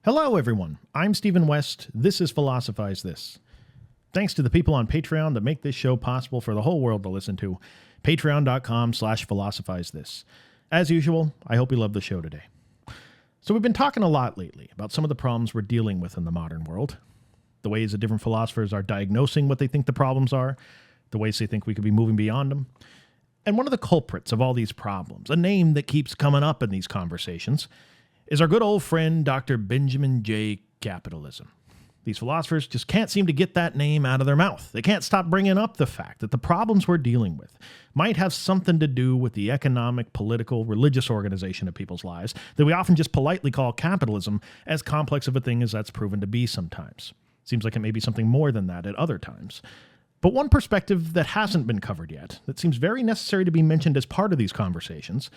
Hello, everyone. I'm Stephen West. This is Philosophize This. Thanks to the people on Patreon that make this show possible for the whole world to listen to. Patreon.com/philosophize this. As usual, I hope you love the show today. So we've been talking a lot lately about some of the problems we're dealing with in the modern world. The ways that different philosophers are diagnosing what they think the problems are. The ways they think we could be moving beyond them. And one of the culprits of all these problems, a name that keeps coming up in these conversations, is our good old friend, Dr. Benjamin J. Capitalism. These philosophers just can't seem to get that name out of their mouth. They can't stop bringing up the fact that the problems we're dealing with might have something to do with the economic, political, religious organization of people's lives that we often just politely call capitalism, as complex of a thing as that's proven to be sometimes. Seems like it may be something more than that at other times. But one perspective that hasn't been covered yet, that seems very necessary to be mentioned as part of these conversations,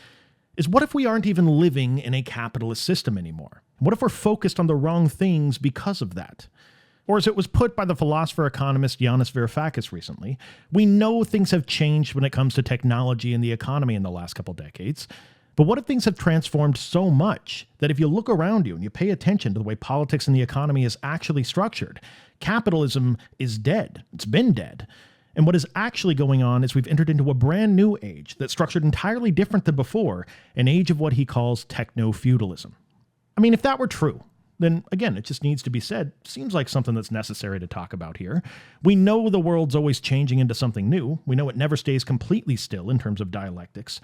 is what if we aren't even living in a capitalist system anymore? What if we're focused on the wrong things because of that? Or as it was put by the philosopher-economist Yanis Varoufakis recently, we know things have changed when it comes to technology and the economy in the last couple decades, but what if things have transformed so much that if you look around you and you pay attention to the way politics and the economy is actually structured, capitalism is dead. It's been dead. And what is actually going on is we've entered into a brand new age that's structured entirely different than before, an age of what he calls technofeudalism. I mean, if that were true, then again, it just needs to be said, seems like something that's necessary to talk about here. We know the world's always changing into something new. We know it never stays completely still in terms of dialectics.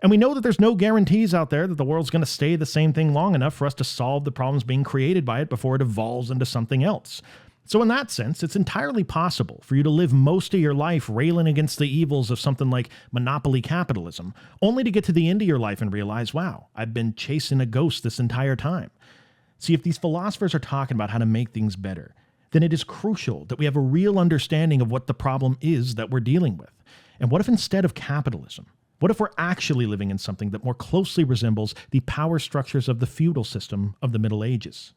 And we know that there's no guarantees out there that the world's going to stay the same thing long enough for us to solve the problems being created by it before it evolves into something else. So in that sense, it's entirely possible for you to live most of your life railing against the evils of something like monopoly capitalism, only to get to the end of your life and realize, wow, I've been chasing a ghost this entire time. See, if these philosophers are talking about how to make things better, then it is crucial that we have a real understanding of what the problem is that we're dealing with. And what if instead of capitalism, what if we're actually living in something that more closely resembles the power structures of the feudal system of the Middle Ages?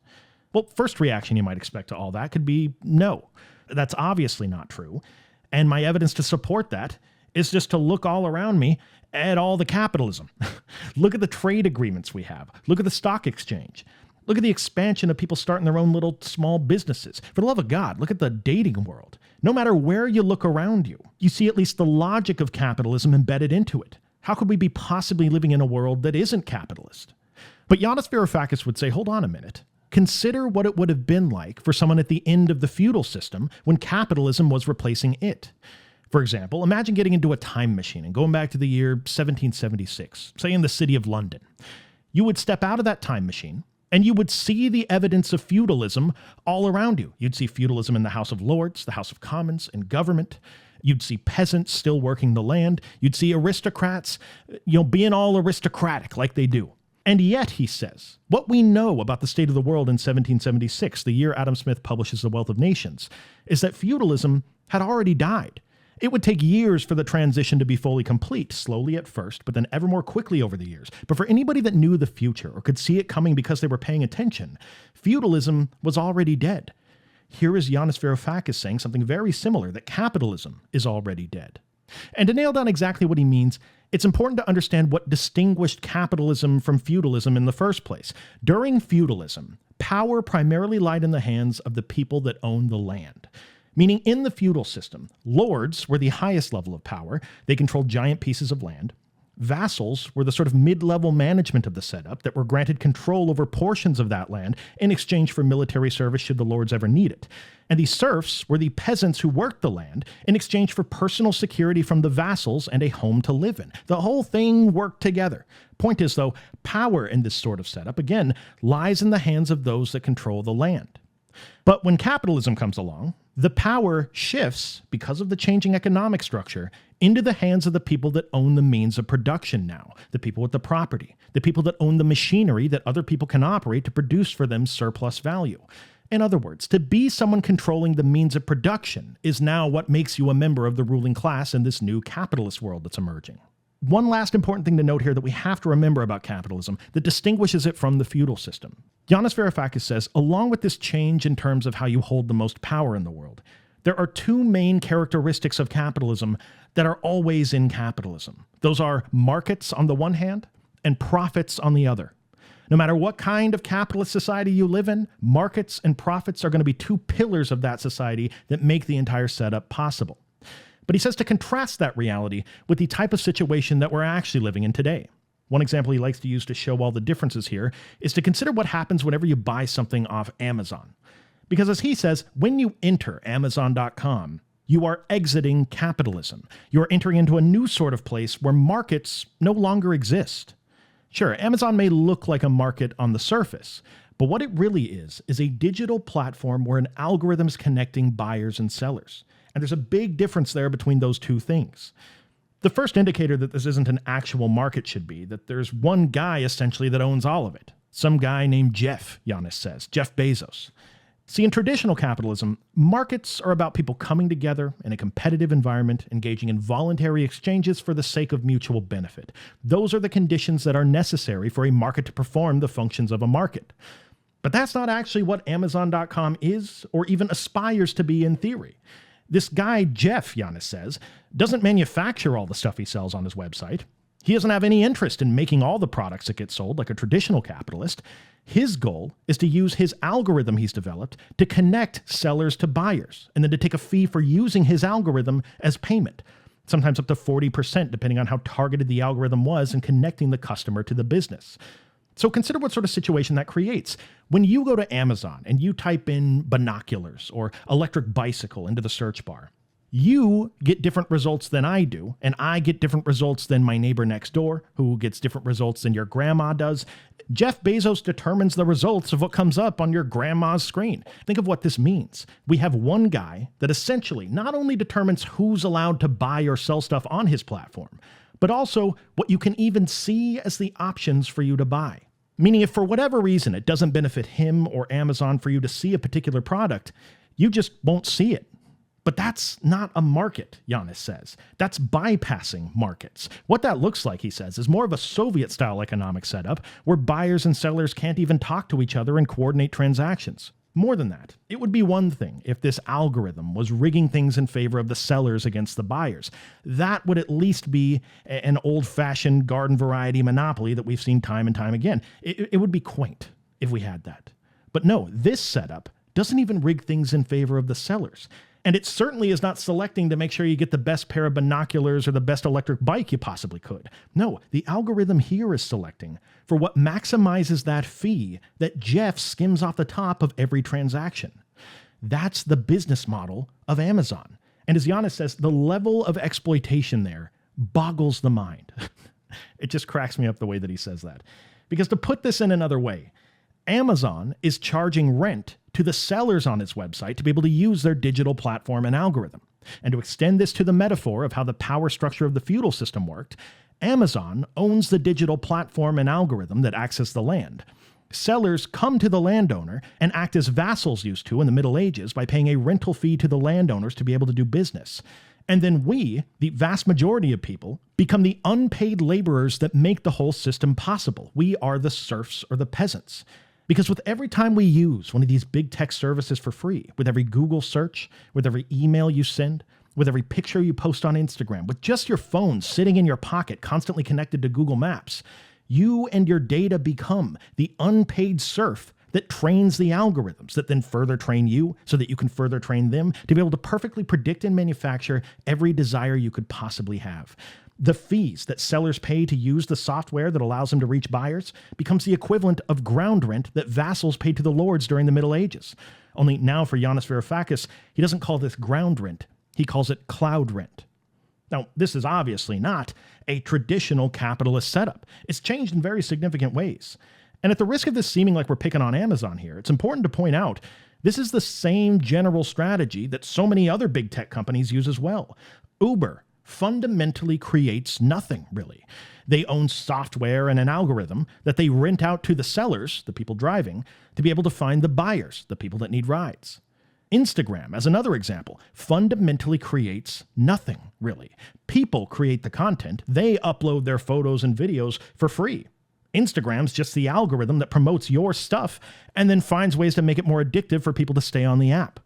Well, first reaction you might expect to all that could be no. That's obviously not true. And my evidence to support that is just to look all around me at all the capitalism. Look at the trade agreements we have. Look at the stock exchange. Look at the expansion of people starting their own little small businesses. For the love of God, look at the dating world. No matter where you look around you, you see at least the logic of capitalism embedded into it. How could we be possibly living in a world that isn't capitalist? But Yanis Varoufakis would say, hold on a minute. Consider what it would have been like for someone at the end of the feudal system when capitalism was replacing it. For example, imagine getting into a time machine and going back to the year 1776, say in the city of London. You would step out of that time machine and you would see the evidence of feudalism all around you. You'd see feudalism in the House of Lords, the House of Commons, and government. You'd see peasants still working the land. You'd see aristocrats, being all aristocratic like they do. And yet, he says, what we know about the state of the world in 1776, the year Adam Smith publishes The Wealth of Nations, is that feudalism had already died. It would take years for the transition to be fully complete, slowly at first, but then ever more quickly over the years. But for anybody that knew the future or could see it coming because they were paying attention, feudalism was already dead. Here is Yanis Varoufakis saying something very similar, that capitalism is already dead. And to nail down exactly what he means, it's important to understand what distinguished capitalism from feudalism in the first place. During feudalism, power primarily lied in the hands of the people that owned the land. Meaning in the feudal system, lords were the highest level of power. They controlled giant pieces of land. Vassals were the sort of mid-level management of the setup that were granted control over portions of that land in exchange for military service should the lords ever need it. And the serfs were the peasants who worked the land in exchange for personal security from the vassals and a home to live in. The whole thing worked together. Point is, though, power in this sort of setup, again, lies in the hands of those that control the land. But when capitalism comes along, the power shifts, because of the changing economic structure, into the hands of the people that own the means of production now, the people with the property, the people that own the machinery that other people can operate to produce for them surplus value. In other words, to be someone controlling the means of production is now what makes you a member of the ruling class in this new capitalist world that's emerging. One last important thing to note here that we have to remember about capitalism that distinguishes it from the feudal system. Yanis Varoufakis says, along with this change in terms of how you hold the most power in the world, there are two main characteristics of capitalism that are always in capitalism. Those are markets on the one hand and profits on the other. No matter what kind of capitalist society you live in, markets and profits are going to be two pillars of that society that make the entire setup possible. But he says to contrast that reality with the type of situation that we're actually living in today. One example he likes to use to show all the differences here is to consider what happens whenever you buy something off Amazon. Because as he says, when you enter Amazon.com, you are exiting capitalism. You are entering into a new sort of place where markets no longer exist. Sure, Amazon may look like a market on the surface, but what it really is a digital platform where an algorithm is connecting buyers and sellers. And there's a big difference there between those two things. The first indicator that this isn't an actual market should be that there's one guy essentially that owns all of it. Some guy named Jeff, Yanis says, Jeff Bezos. See, in traditional capitalism, markets are about people coming together in a competitive environment, engaging in voluntary exchanges for the sake of mutual benefit. Those are the conditions that are necessary for a market to perform the functions of a market. But that's not actually what Amazon.com is or even aspires to be in theory. This guy, Jeff, Yanis says, doesn't manufacture all the stuff he sells on his website. He doesn't have any interest in making all the products that get sold like a traditional capitalist. His goal is to use his algorithm he's developed to connect sellers to buyers, and then to take a fee for using his algorithm as payment, sometimes up to 40%, depending on how targeted the algorithm was in connecting the customer to the business. So consider what sort of situation that creates. When you go to Amazon and you type in binoculars or electric bicycle into the search bar, you get different results than I do, and I get different results than my neighbor next door, who gets different results than your grandma does. Jeff Bezos determines the results of what comes up on your grandma's screen. Think of what this means. We have one guy that essentially not only determines who's allowed to buy or sell stuff on his platform, but also what you can even see as the options for you to buy. Meaning if for whatever reason it doesn't benefit him or Amazon for you to see a particular product, you just won't see it. But that's not a market, Yanis says. That's bypassing markets. What that looks like, he says, is more of a Soviet-style economic setup where buyers and sellers can't even talk to each other and coordinate transactions. More than that, it would be one thing if this algorithm was rigging things in favor of the sellers against the buyers. That would at least be an old-fashioned garden variety monopoly that we've seen time and time again. It would be quaint if we had that. But no, this setup doesn't even rig things in favor of the sellers. And it certainly is not selecting to make sure you get the best pair of binoculars or the best electric bike you possibly could. No, the algorithm here is selecting for what maximizes that fee that Jeff skims off the top of every transaction. That's the business model of Amazon. And as Yanis says, the level of exploitation there boggles the mind. It just cracks me up the way that he says that. Because to put this in another way, Amazon is charging rent to the sellers on its website to be able to use their digital platform and algorithm. And to extend this to the metaphor of how the power structure of the feudal system worked, Amazon owns the digital platform and algorithm that access the land. Sellers come to the landowner and act as vassals used to in the Middle Ages by paying a rental fee to the landowners to be able to do business. And then we, the vast majority of people, become the unpaid laborers that make the whole system possible. We are the serfs or the peasants. Because with every time we use one of these big tech services for free, with every Google search, with every email you send, with every picture you post on Instagram, with just your phone sitting in your pocket constantly connected to Google Maps, you and your data become the unpaid serf that trains the algorithms that then further train you so that you can further train them to be able to perfectly predict and manufacture every desire you could possibly have. The fees that sellers pay to use the software that allows them to reach buyers becomes the equivalent of ground rent that vassals paid to the lords during the Middle Ages. Only now for Yanis Varoufakis, he doesn't call this ground rent, he calls it cloud rent. Now, this is obviously not a traditional capitalist setup. It's changed in very significant ways. And at the risk of this seeming like we're picking on Amazon here, it's important to point out this is the same general strategy that so many other big tech companies use as well. Uber fundamentally creates nothing, really. They own software and an algorithm that they rent out to the sellers, the people driving, to be able to find the buyers, the people that need rides. Instagram, as another example, fundamentally creates nothing, really. People create the content. They upload their photos and videos for free. Instagram's just the algorithm that promotes your stuff and then finds ways to make it more addictive for people to stay on the app.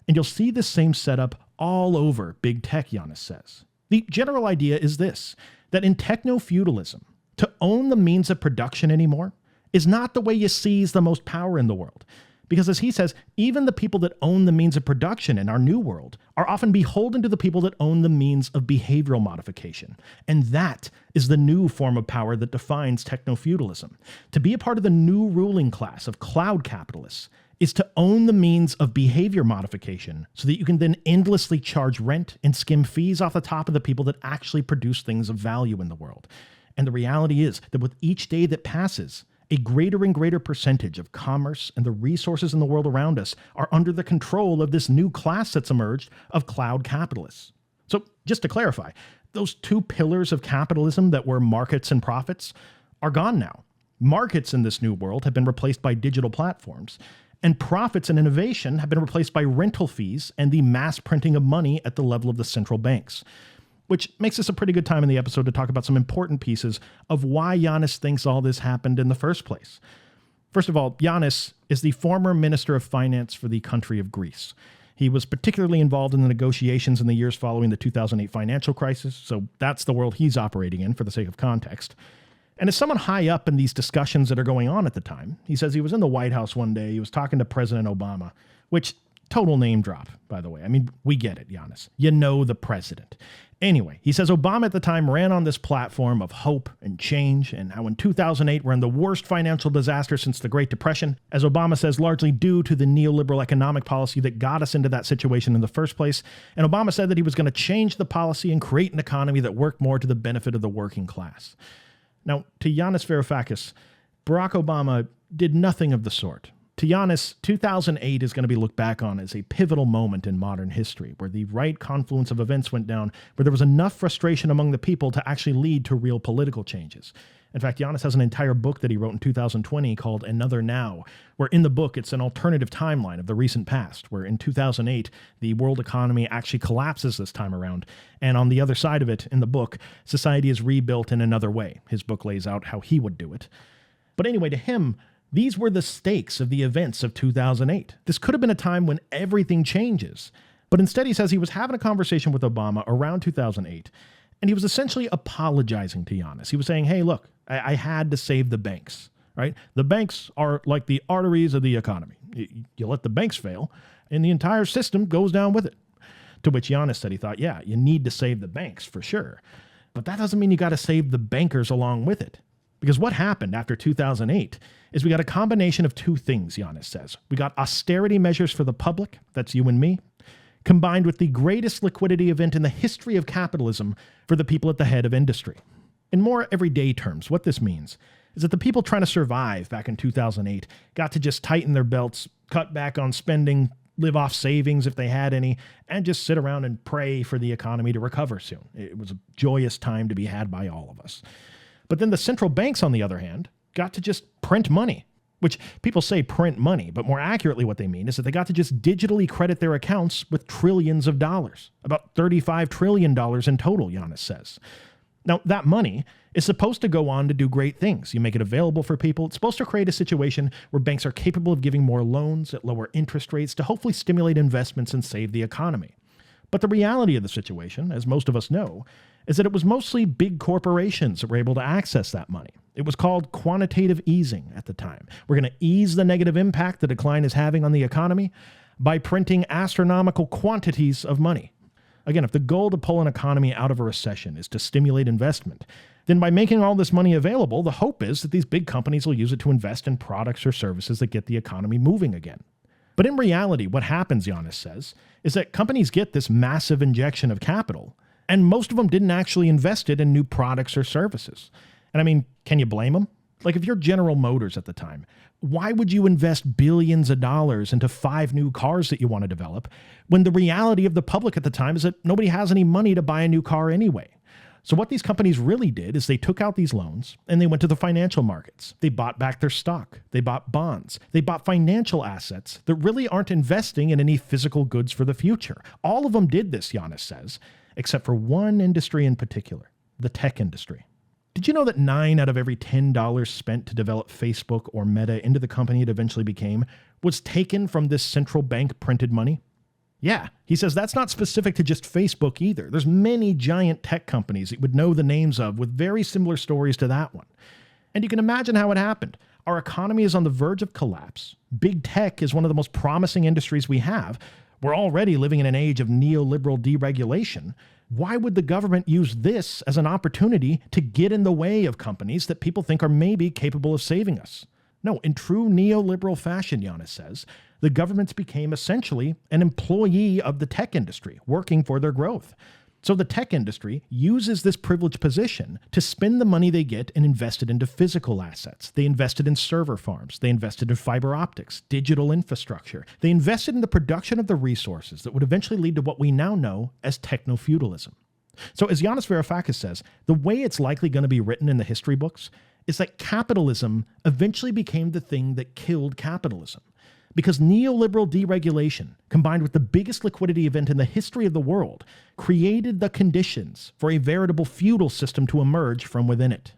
And you'll see this same setup all over big tech, Yanis says. The general idea is this, that in technofeudalism, to own the means of production anymore is not the way you seize the most power in the world. Because as he says, even the people that own the means of production in our new world are often beholden to the people that own the means of behavioral modification. And that is the new form of power that defines technofeudalism. To be a part of the new ruling class of cloud capitalists is to own the means of behavior modification so that you can then endlessly charge rent and skim fees off the top of the people that actually produce things of value in the world. And the reality is that with each day that passes, a greater and greater percentage of commerce and the resources in the world around us are under the control of this new class that's emerged of cloud capitalists. So just to clarify, those two pillars of capitalism that were markets and profits are gone now. Markets in this new world have been replaced by digital platforms, and profits and innovation have been replaced by rental fees and the mass printing of money at the level of the central banks. Which makes this a pretty good time in the episode to talk about some important pieces of why Yanis thinks all this happened in the first place. First of all, Yanis is the former Minister of Finance for the country of Greece. He was particularly involved in the negotiations in the years following the 2008 financial crisis, so that's the world he's operating in for the sake of context. And as someone high up in these discussions that are going on at the time, he says he was in the White House one day, he was talking to President Obama, which total name drop, by the way. I mean, we get it, Yanis. You know the president. Anyway, he says Obama at the time ran on this platform of hope and change, and how in 2008 we're in the worst financial disaster since the Great Depression, as Obama says largely due to the neoliberal economic policy that got us into that situation in the first place. And Obama said that he was going to change the policy and create an economy that worked more to the benefit of the working class. Now, to Yanis Varoufakis, Barack Obama did nothing of the sort. To Yanis, 2008 is going to be looked back on as a pivotal moment in modern history, where the right confluence of events went down, where there was enough frustration among the people to actually lead to real political changes. In fact, Yanis has an entire book that he wrote in 2020 called Another Now, where in the book it's an alternative timeline of the recent past, where in 2008 the world economy actually collapses this time around, and on the other side of it, in the book, society is rebuilt in another way. His book lays out how he would do it. But anyway, to him, these were the stakes of the events of 2008. This could have been a time when everything changes. But instead, he says he was having a conversation with Obama around 2008, and he was essentially apologizing to Yanis. He was saying, hey, look, I had to save the banks, right? The banks are like the arteries of the economy. You let the banks fail, and the entire system goes down with it. To which Yanis said he thought, yeah, you need to save the banks for sure. But that doesn't mean you got to save the bankers along with it. Because what happened after 2008 is we got a combination of two things, Yanis says. We got austerity measures for the public, that's you and me, combined with the greatest liquidity event in the history of capitalism for the people at the head of industry. In more everyday terms, what this means is that the people trying to survive back in 2008 got to just tighten their belts, cut back on spending, live off savings if they had any, and just sit around and pray for the economy to recover soon. It was a joyous time to be had by all of us. But then the central banks, on the other hand, got to just print money, which people say print money, but more accurately what they mean is that they got to just digitally credit their accounts with trillions of dollars, about $35 trillion in total, Yanis says. Now, that money is supposed to go on to do great things. You make it available for people. It's supposed to create a situation where banks are capable of giving more loans at lower interest rates to hopefully stimulate investments and save the economy. But the reality of the situation, as most of us know, is that it was mostly big corporations that were able to access that money. It was called quantitative easing at the time. We're going to ease the negative impact the decline is having on the economy by printing astronomical quantities of money. Again, if the goal to pull an economy out of a recession is to stimulate investment, then by making all this money available, the hope is that these big companies will use it to invest in products or services that get the economy moving again. But in reality, what happens, Yanis says, is that companies get this massive injection of capital, and most of them didn't actually invest it in new products or services. And I mean, can you blame them? Like if you're General Motors at the time, why would you invest billions of dollars into 5 new cars that you want to develop when the reality of the public at the time is that nobody has any money to buy a new car anyway? So what these companies really did is they took out these loans and they went to the financial markets. They bought back their stock. They bought bonds. They bought financial assets that really aren't investing in any physical goods for the future. All of them did this, Yanis says, except for one industry in particular, the tech industry. Did you know that 9 out of every $10 spent to develop Facebook or Meta into the company it eventually became was taken from this central bank printed money? Yeah, he says that's not specific to just Facebook either. There's many giant tech companies that you would know the names of with very similar stories to that one. And you can imagine how it happened. Our economy is on the verge of collapse. Big tech is one of the most promising industries we have. We're already living in an age of neoliberal deregulation. Why would the government use this as an opportunity to get in the way of companies that people think are maybe capable of saving us? No, in true neoliberal fashion, Yanis says, the governments became essentially an employee of the tech industry, working for their growth. So the tech industry uses this privileged position to spend the money they get and invest it into physical assets. They invested in server farms. They invested in fiber optics, digital infrastructure. They invested in the production of the resources that would eventually lead to what we now know as technofeudalism. So as Yanis Varoufakis says, the way it's likely going to be written in the history books is that capitalism eventually became the thing that killed capitalism. Because neoliberal deregulation, combined with the biggest liquidity event in the history of the world, created the conditions for a veritable feudal system to emerge from within it.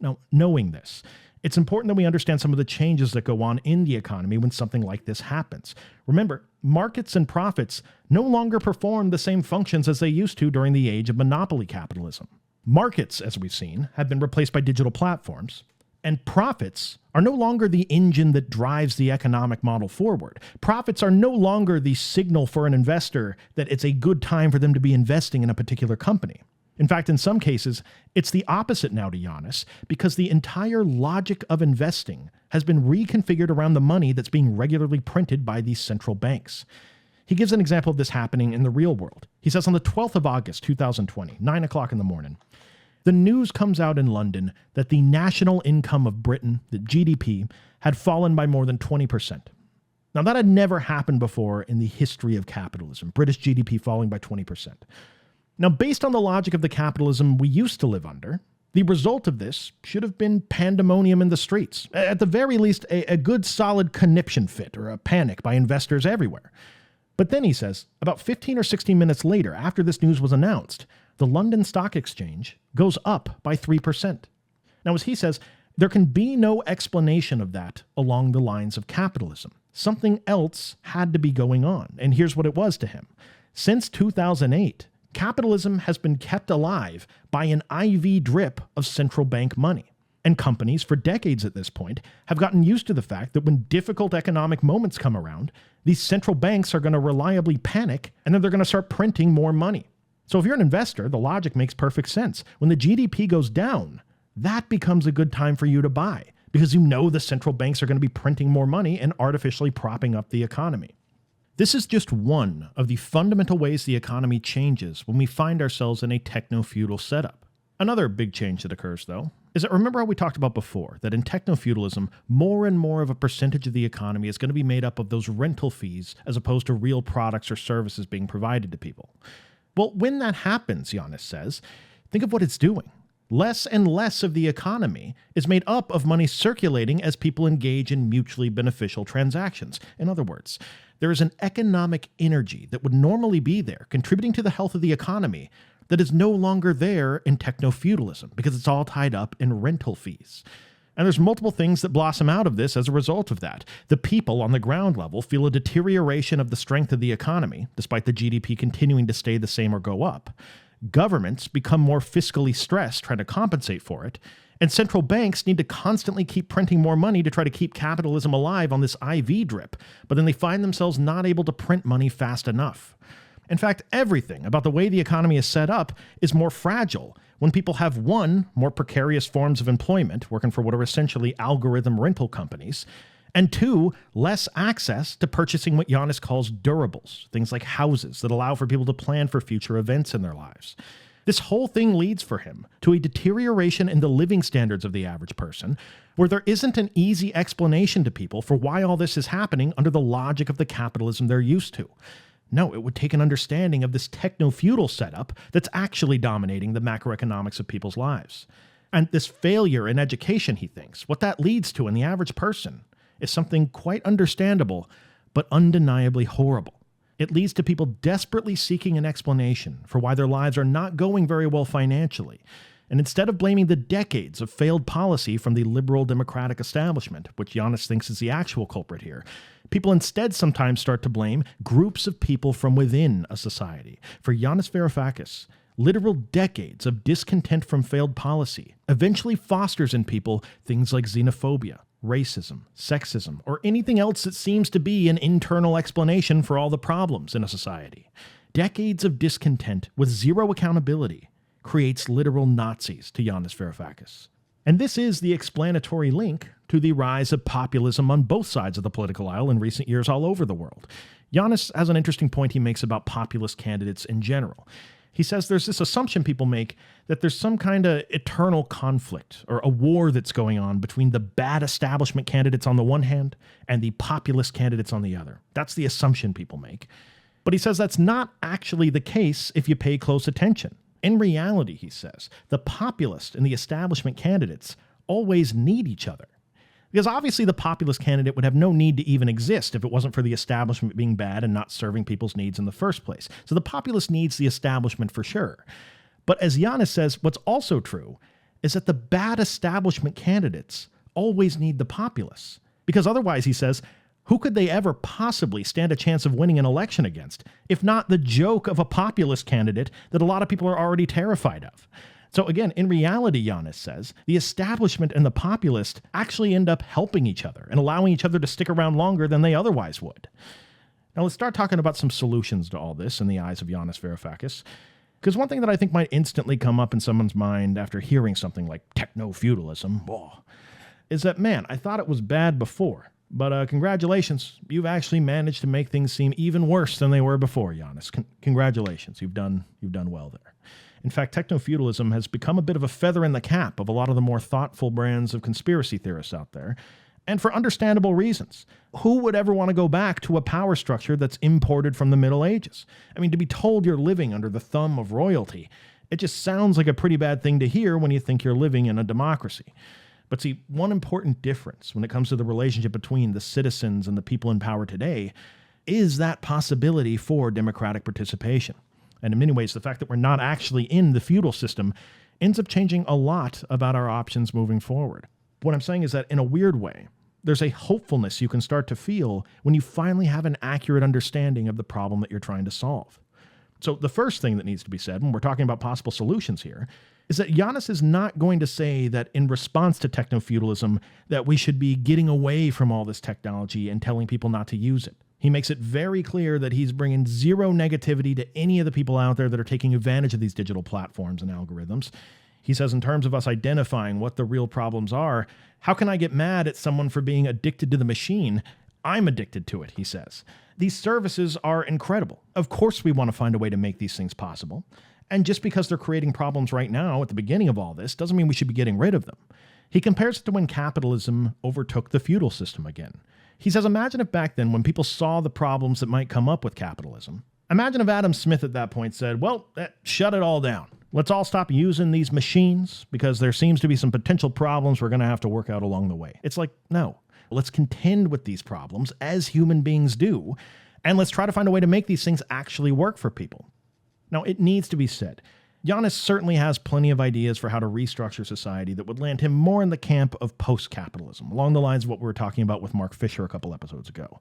Now, knowing this, it's important that we understand some of the changes that go on in the economy when something like this happens. Remember, markets and profits no longer perform the same functions as they used to during the age of monopoly capitalism. Markets, as we've seen, have been replaced by digital platforms. And profits are no longer the engine that drives the economic model forward. Profits are no longer the signal for an investor that it's a good time for them to be investing in a particular company. In fact, in some cases, it's the opposite now to Yanis, because the entire logic of investing has been reconfigured around the money that's being regularly printed by these central banks. He gives an example of this happening in the real world. He says on the 12th of August, 2020, 9 o'clock in the morning, the news comes out in London that the national income of Britain, the GDP, had fallen by more than 20%. Now, that had never happened before in the history of capitalism, British GDP falling by 20%. Now, based on the logic of the capitalism we used to live under, the result of this should have been pandemonium in the streets. At the very least, a good solid conniption fit or a panic by investors everywhere. But then, he says, about 15 or 16 minutes later, after this news was announced, the London Stock Exchange goes up by 3%. Now, as he says, there can be no explanation of that along the lines of capitalism. Something else had to be going on, and here's what it was to him. Since 2008, capitalism has been kept alive by an IV drip of central bank money. And companies, for decades at this point, have gotten used to the fact that when difficult economic moments come around, these central banks are going to reliably panic, and then they're going to start printing more money. So if you're an investor, the logic makes perfect sense. When the GDP goes down, that becomes a good time for you to buy, because you know the central banks are going to be printing more money and artificially propping up the economy. This is just one of the fundamental ways the economy changes when we find ourselves in a techno-feudal setup. Another big change that occurs, though, is that remember how we talked about before, that in techno-feudalism, more and more of a percentage of the economy is going to be made up of those rental fees as opposed to real products or services being provided to people. Well, when that happens, Yanis says, think of what it's doing. Less and less of the economy is made up of money circulating as people engage in mutually beneficial transactions. In other words, there is an economic energy that would normally be there, contributing to the health of the economy, that is no longer there in techno-feudalism because it's all tied up in rental fees. And there's multiple things that blossom out of this as a result of that. The people on the ground level feel a deterioration of the strength of the economy, despite the GDP continuing to stay the same or go up. Governments become more fiscally stressed trying to compensate for it, and central banks need to constantly keep printing more money to try to keep capitalism alive on this IV drip, but then they find themselves not able to print money fast enough. In fact, everything about the way the economy is set up is more fragile when people have, one, more precarious forms of employment, working for what are essentially algorithm rental companies, and two, less access to purchasing what Yanis calls durables, things like houses that allow for people to plan for future events in their lives. This whole thing leads for him to a deterioration in the living standards of the average person, where there isn't an easy explanation to people for why all this is happening under the logic of the capitalism they're used to. No, it would take an understanding of this techno-feudal setup that's actually dominating the macroeconomics of people's lives. And this failure in education, he thinks, what that leads to in the average person is something quite understandable, but undeniably horrible. It leads to people desperately seeking an explanation for why their lives are not going very well financially. And instead of blaming the decades of failed policy from the liberal democratic establishment, which Yanis thinks is the actual culprit here, people instead sometimes start to blame groups of people from within a society. For Yanis Varoufakis, literal decades of discontent from failed policy eventually fosters in people things like xenophobia, racism, sexism, or anything else that seems to be an internal explanation for all the problems in a society. Decades of discontent with zero accountability creates literal Nazis, to Yanis Varoufakis. And this is the explanatory link to the rise of populism on both sides of the political aisle in recent years all over the world. Yanis has an interesting point he makes about populist candidates in general. He says there's this assumption people make that there's some kind of eternal conflict or a war that's going on between the bad establishment candidates on the one hand and the populist candidates on the other. That's the assumption people make. But he says that's not actually the case if you pay close attention. In reality, he says, the populist and the establishment candidates always need each other. Because obviously the populist candidate would have no need to even exist if it wasn't for the establishment being bad and not serving people's needs in the first place. So the populist needs the establishment for sure. But as Yanis says, what's also true is that the bad establishment candidates always need the populists. Because otherwise, he says, who could they ever possibly stand a chance of winning an election against, if not the joke of a populist candidate that a lot of people are already terrified of? So again, in reality, Yanis says, the establishment and the populist actually end up helping each other and allowing each other to stick around longer than they otherwise would. Now let's start talking about some solutions to all this in the eyes of Yanis Varoufakis. Because one thing that I think might instantly come up in someone's mind after hearing something like technofeudalism is that, man, I thought it was bad before. But congratulations, you've actually managed to make things seem even worse than they were before, Yanis. Congratulations, you've done well there. In fact, technofeudalism has become a bit of a feather in the cap of a lot of the more thoughtful brands of conspiracy theorists out there, and for understandable reasons. Who would ever want to go back to a power structure that's imported from the Middle Ages? I mean, to be told you're living under the thumb of royalty, it just sounds like a pretty bad thing to hear when you think you're living in a democracy. But see, one important difference when it comes to the relationship between the citizens and the people in power today is that possibility for democratic participation. And in many ways, the fact that we're not actually in the feudal system ends up changing a lot about our options moving forward. What I'm saying is that in a weird way, there's a hopefulness you can start to feel when you finally have an accurate understanding of the problem that you're trying to solve. So the first thing that needs to be said when we're talking about possible solutions here is that Yanis is not going to say that in response to technofeudalism that we should be getting away from all this technology and telling people not to use it. He makes it very clear that he's bringing zero negativity to any of the people out there that are taking advantage of these digital platforms and algorithms. He says, in terms of us identifying what the real problems are, how can I get mad at someone for being addicted to the machine? I'm addicted to it, he says. These services are incredible. Of course we want to find a way to make these things possible. And just because they're creating problems right now at the beginning of all this doesn't mean we should be getting rid of them. He compares it to when capitalism overtook the feudal system again. He says, imagine if back then when people saw the problems that might come up with capitalism, imagine if Adam Smith at that point said, well, shut it all down. Let's all stop using these machines because there seems to be some potential problems we're going to have to work out along the way. It's like, no, let's contend with these problems as human beings do, and let's try to find a way to make these things actually work for people. Now, it needs to be said, Yanis certainly has plenty of ideas for how to restructure society that would land him more in the camp of post-capitalism, along the lines of what we were talking about with Mark Fisher a couple episodes ago.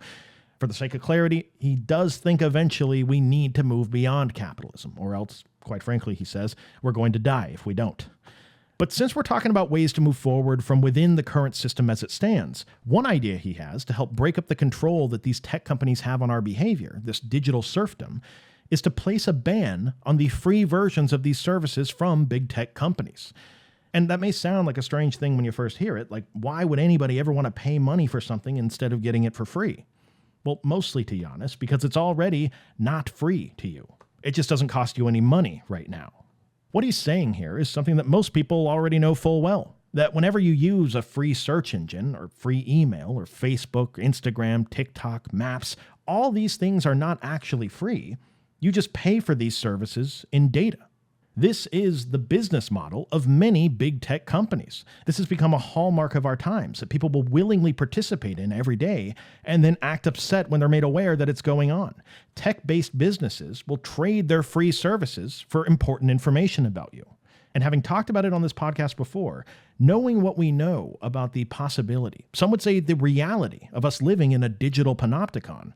For the sake of clarity, he does think eventually we need to move beyond capitalism, or else, quite frankly, he says, we're going to die if we don't. But since we're talking about ways to move forward from within the current system as it stands, one idea he has to help break up the control that these tech companies have on our behavior, this digital serfdom, is to place a ban on the free versions of these services from big tech companies. And that may sound like a strange thing when you first hear it, like why would anybody ever want to pay money for something instead of getting it for free? Well, mostly to Yanis, because it's already not free to you. It just doesn't cost you any money right now. What he's saying here is something that most people already know full well, that whenever you use a free search engine or free email or Facebook, Instagram, TikTok, Maps, all these things are not actually free. You just pay for these services in data. This is the business model of many big tech companies. This has become a hallmark of our times that people will willingly participate in every day and then act upset when they're made aware that it's going on. Tech-based businesses will trade their free services for important information about you. And having talked about it on this podcast before, knowing what we know about the possibility, some would say the reality of us living in a digital panopticon,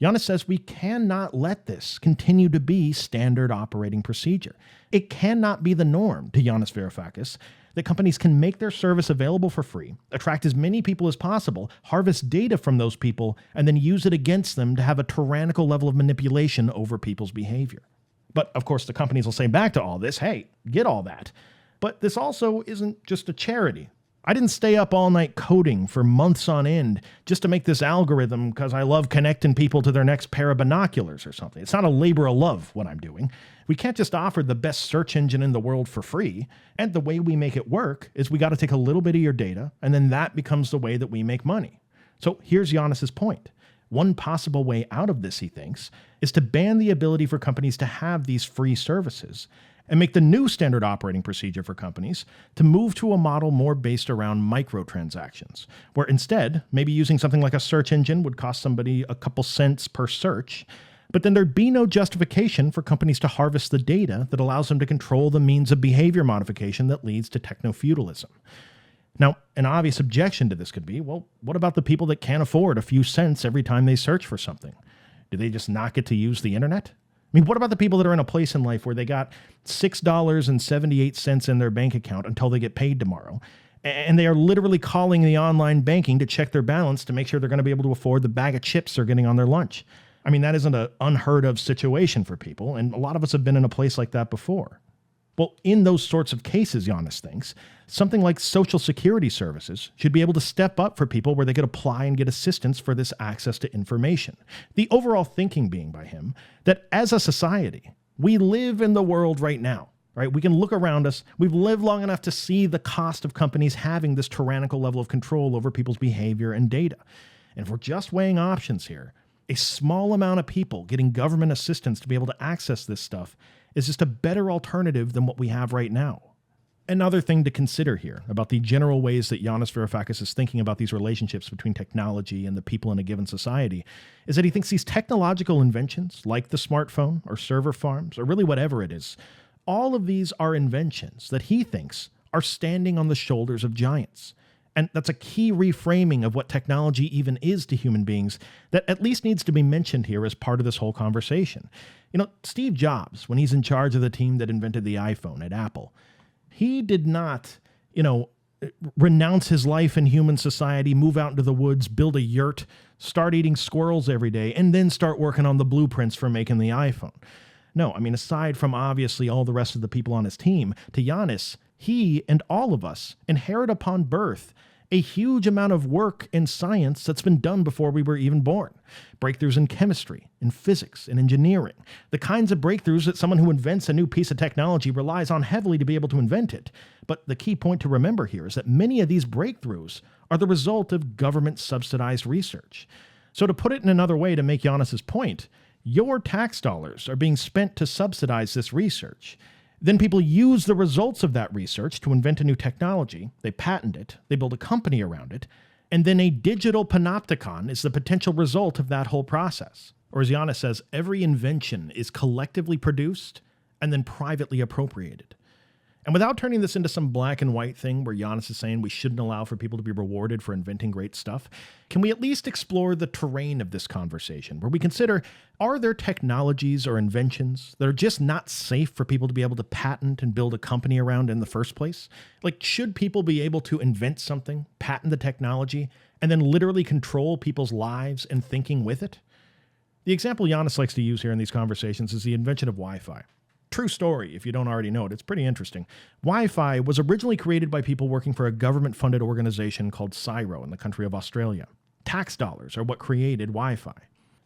Yanis says we cannot let this continue to be standard operating procedure. It cannot be the norm, to Yanis Varoufakis, that companies can make their service available for free, attract as many people as possible, harvest data from those people, and then use it against them to have a tyrannical level of manipulation over people's behavior. But of course, the companies will say back to all this, hey, get all that. But this also isn't just a charity. I didn't stay up all night coding for months on end just to make this algorithm because I love connecting people to their next pair of binoculars or something. It's not a labor of love what I'm doing. We can't just offer the best search engine in the world for free. And the way we make it work is we got to take a little bit of your data, and then that becomes the way that we make money. So here's Yanis's point. One possible way out of this, he thinks, is to ban the ability for companies to have these free services and make the new standard operating procedure for companies to move to a model more based around microtransactions, where instead, maybe using something like a search engine would cost somebody a couple cents per search, but then there'd be no justification for companies to harvest the data that allows them to control the means of behavior modification that leads to technofeudalism. Now, an obvious objection to this could be, well, what about the people that can't afford a few cents every time they search for something? Do they just not get to use the internet? I mean, what about the people that are in a place in life where they got $6.78 in their bank account until they get paid tomorrow, and they are literally calling the online banking to check their balance to make sure they're going to be able to afford the bag of chips they're getting on their lunch? I mean, that isn't an unheard of situation for people, and a lot of us have been in a place like that before. Well, in those sorts of cases, Yanis thinks, something like Social Security services should be able to step up for people where they could apply and get assistance for this access to information. The overall thinking being by him that as a society, we live in the world right now, right? We can look around us. We've lived long enough to see the cost of companies having this tyrannical level of control over people's behavior and data. And if we're just weighing options here, a small amount of people getting government assistance to be able to access this stuff is just a better alternative than what we have right now. Another thing to consider here about the general ways that Yanis Varoufakis is thinking about these relationships between technology and the people in a given society is that he thinks these technological inventions, like the smartphone or server farms or really whatever it is, all of these are inventions that he thinks are standing on the shoulders of giants. And that's a key reframing of what technology even is to human beings that at least needs to be mentioned here as part of this whole conversation. You know, Steve Jobs, when he's in charge of the team that invented the iPhone at Apple, he did not, renounce his life in human society, move out into the woods, build a yurt, start eating squirrels every day, and then start working on the blueprints for making the iPhone. No, I mean, aside from obviously all the rest of the people on his team, to Yanis, he and all of us inherit upon birth a huge amount of work in science that's been done before we were even born. Breakthroughs in chemistry, in physics, in engineering. The kinds of breakthroughs that someone who invents a new piece of technology relies on heavily to be able to invent it. But the key point to remember here is that many of these breakthroughs are the result of government-subsidized research. So to put it in another way to make Yanis's point, your tax dollars are being spent to subsidize this research. Then people use the results of that research to invent a new technology, they patent it, they build a company around it, and then a digital panopticon is the potential result of that whole process. Or as Yanis says, every invention is collectively produced and then privately appropriated. And without turning this into some black and white thing where Yanis is saying we shouldn't allow for people to be rewarded for inventing great stuff, can we at least explore the terrain of this conversation where we consider, are there technologies or inventions that are just not safe for people to be able to patent and build a company around in the first place? Like, should people be able to invent something, patent the technology, and then literally control people's lives and thinking with it? The example Yanis likes to use here in these conversations is the invention of Wi-Fi. True story, if you don't already know it. It's pretty interesting. Wi-Fi was originally created by people working for a government-funded organization called CSIRO in the country of Australia. Tax dollars are what created Wi-Fi.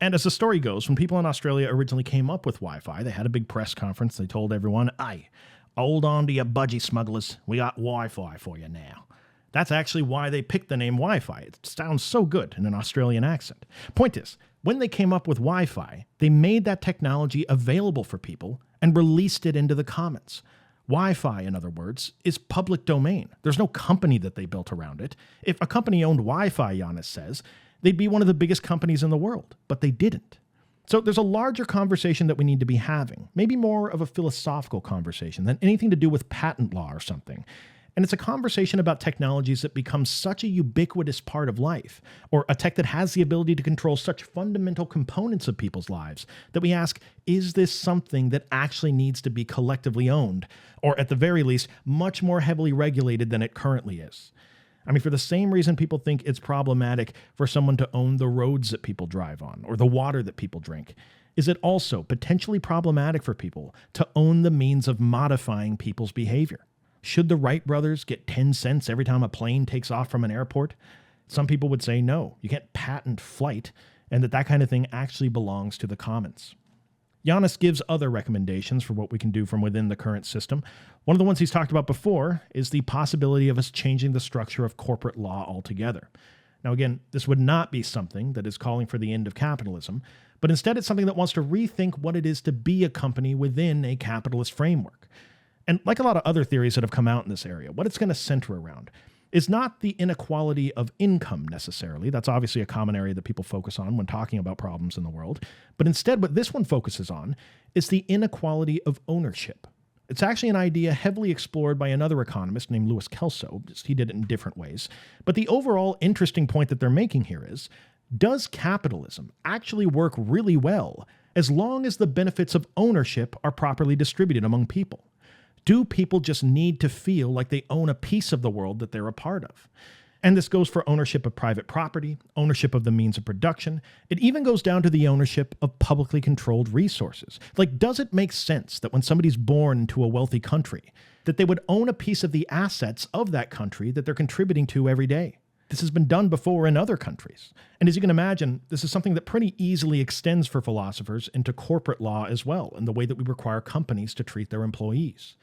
And as the story goes, when people in Australia originally came up with Wi-Fi, they had a big press conference. They told everyone, "Hey, hold on to your budgie smugglers. We got Wi-Fi for you now." That's actually why they picked the name Wi-Fi. It sounds so good in an Australian accent. Point is, when they came up with Wi-Fi, they made that technology available for people and released it into the commons. Wi-Fi, in other words, is public domain. There's no company that they built around it. If a company owned Wi-Fi, Yanis says, they'd be one of the biggest companies in the world, but they didn't. So there's a larger conversation that we need to be having, maybe more of a philosophical conversation than anything to do with patent law or something. And it's a conversation about technologies that become such a ubiquitous part of life, or a tech that has the ability to control such fundamental components of people's lives, that we ask, is this something that actually needs to be collectively owned, or at the very least, much more heavily regulated than it currently is? I mean, for the same reason people think it's problematic for someone to own the roads that people drive on, or the water that people drink, is it also potentially problematic for people to own the means of modifying people's behavior? Should the Wright brothers get 10 cents every time a plane takes off from an airport? Some people would say no, you can't patent flight, and that kind of thing actually belongs to the commons. Yanis gives other recommendations for what we can do from within the current system. One of the ones he's talked about before is the possibility of us changing the structure of corporate law altogether. Now again, this would not be something that is calling for the end of capitalism, but instead it's something that wants to rethink what it is to be a company within a capitalist framework. And like a lot of other theories that have come out in this area, what it's going to center around is not the inequality of income necessarily. That's obviously a common area that people focus on when talking about problems in the world. But instead, what this one focuses on is the inequality of ownership. It's actually an idea heavily explored by another economist named Louis Kelso. He did it in different ways. But the overall interesting point that they're making here is, does capitalism actually work really well as long as the benefits of ownership are properly distributed among people? Do people just need to feel like they own a piece of the world that they're a part of? And this goes for ownership of private property, ownership of the means of production. It even goes down to the ownership of publicly controlled resources. Like, does it make sense that when somebody's born into a wealthy country, that they would own a piece of the assets of that country that they're contributing to every day? This has been done before in other countries. And as you can imagine, this is something that pretty easily extends for philosophers into corporate law as well, in the way that we require companies to treat their employees.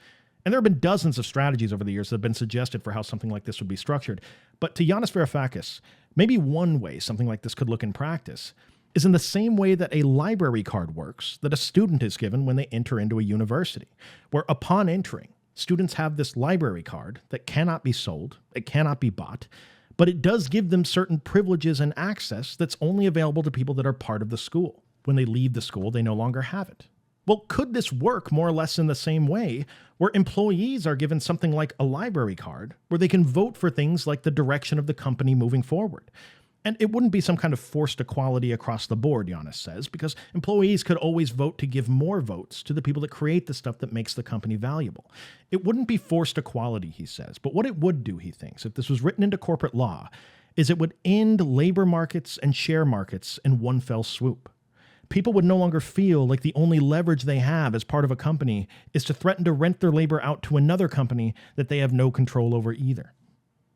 And there have been dozens of strategies over the years that have been suggested for how something like this would be structured. But to Yanis Varoufakis, maybe one way something like this could look in practice is in the same way that a library card works that a student is given when they enter into a university, where upon entering, students have this library card that cannot be sold, it cannot be bought, but it does give them certain privileges and access that's only available to people that are part of the school. When they leave the school, they no longer have it. Well, could this work more or less in the same way, where employees are given something like a library card, where they can vote for things like the direction of the company moving forward? And it wouldn't be some kind of forced equality across the board, Yanis says, because employees could always vote to give more votes to the people that create the stuff that makes the company valuable. It wouldn't be forced equality, he says, but what it would do, he thinks, if this was written into corporate law, is it would end labor markets and share markets in one fell swoop. People would no longer feel like the only leverage they have as part of a company is to threaten to rent their labor out to another company that they have no control over either.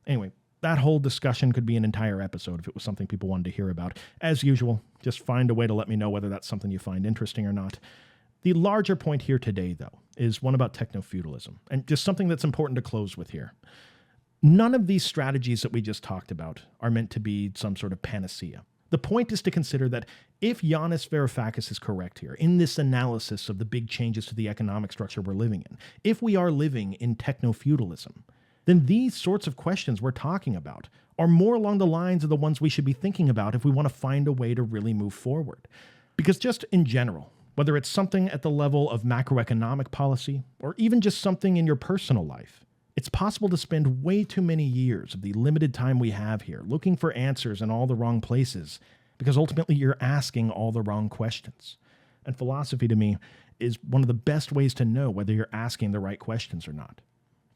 Anyway, that whole discussion could be an entire episode if it was something people wanted to hear about. As usual, just find a way to let me know whether that's something you find interesting or not. The larger point here today, though, is one about technofeudalism, and just something that's important to close with here. None of these strategies that we just talked about are meant to be some sort of panacea. The point is to consider that if Yanis Varoufakis is correct here, in this analysis of the big changes to the economic structure we're living in, if we are living in technofeudalism, then these sorts of questions we're talking about are more along the lines of the ones we should be thinking about if we want to find a way to really move forward. Because just in general, whether it's something at the level of macroeconomic policy, or even just something in your personal life, it's possible to spend way too many years of the limited time we have here looking for answers in all the wrong places, because ultimately you're asking all the wrong questions. And philosophy, to me, is one of the best ways to know whether you're asking the right questions or not.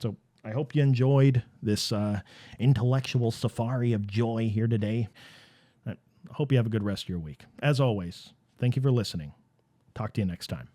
So I hope you enjoyed this intellectual safari of joy here today. I hope you have a good rest of your week. As always, thank you for listening. Talk to you next time.